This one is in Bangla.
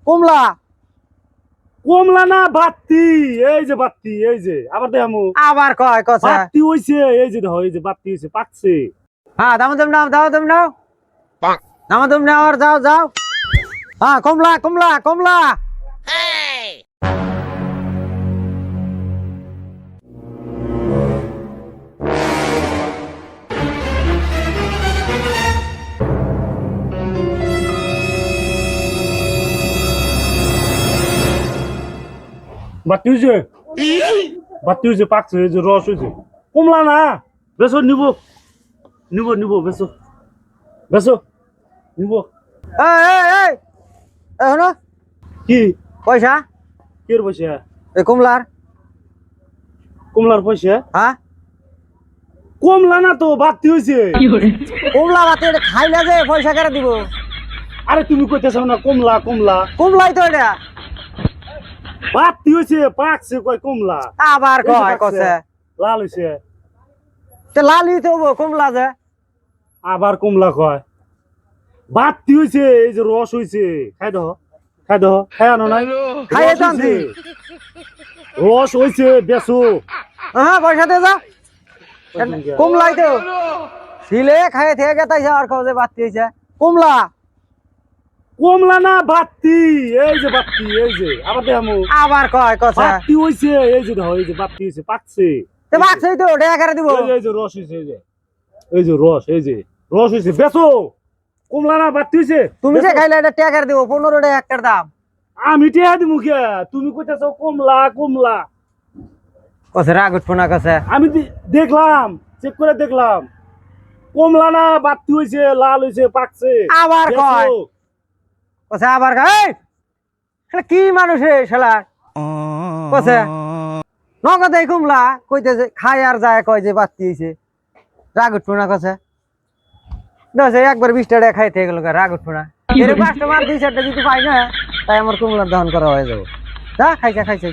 কমলা কমলা না বাত্তি, এই যে বাত্তি, এই যে আবার দেখামু আবার কয় কথা বাত্তি হইছে, এই যে দেখো, এই যে বাত্তি হইছে, পাকছে। হ্যাঁ দাম দাম নাও দাও দাম নাও দাম দাম নাও আর যাও যাও হ্যাঁ কমলা কমলা কমলা বাত্তি হইছে, বাত্তি হইছে, পাকছে, এই যে রস হইছে। কমলা না, বেসো নিব, নিব নিব, বেসো বেসো নিব। এই এই এই এই হলো কি পয়সা কের পয়সা? এই কমলার কমলার পয়সা? হ্যাঁ কমলা না তো, বাত্তি হইছে। কমলা বাতে এটা খাইলা যে পয়সা কেটে দিব আরে তুমি কইতেছো না কমলা কমলা, কমলাই তো এটা বাত্তি হইছে, পাকছে, কয় কমলা। আবার এই যে কয় পাকছে, কছে লাল হইছে, তে লালি তো হবো কমলা যে আবার কমলা কয়। বাত্তি হইছে, এই যে রস হইছে, খাই দাও, খাই দাও, খাই আনো নাই, খাইয়ে রস তো আনছি। হইছে, রস হইছে, বেসো। হ্যাঁ পয়সা দে যা কমলাই তো ছিলে খাইয়ে থেকে গেতাইছে আর কও যে বাতি হইছে কমলা কমলা না বাত্তি, এই যে বাত্তি, এই যে আবার দেখামু আবার কয় কছে বাত্তি হইছে, এই যে দেখো, এই যে বাত্তি হইছে, পাকছে। তে বাক্সই তো ওটা একারে দিব এই যে রস হইছে, এই যে রস, এই যে রস হইছে, বেসো। কমলা না বাত্তি হইছে, তুমি যে বেচো। খাইলে এটা টাকার দিব 15 টাকা একটার দাম আমি টিয়া দিমু কে? তুমি কইতাছো কমলা কমলা, কছে রাগ উঠবো না কছে আমি দেখলাম, চেক করে দেখলাম, কমলা না বাত্তি হইছে, লাল হইছে, পাকছে। আবার বেচো। কয় কছে আবার কয় শালা কি মানুষ রে শালা কছে নগদ এই কমলা কইতেছে খাই আর যায় কয় যে বাতি হইছে রাগ উঠবো না কছে দছে একবার 20 টাকা খাই থেকে গেল রাগ উঠবো না এর কাস্টমার 2-4টা যদি পাই না তাই আমার কমলার দহন করা হয়ে যাবে যা খাইছে খাইছে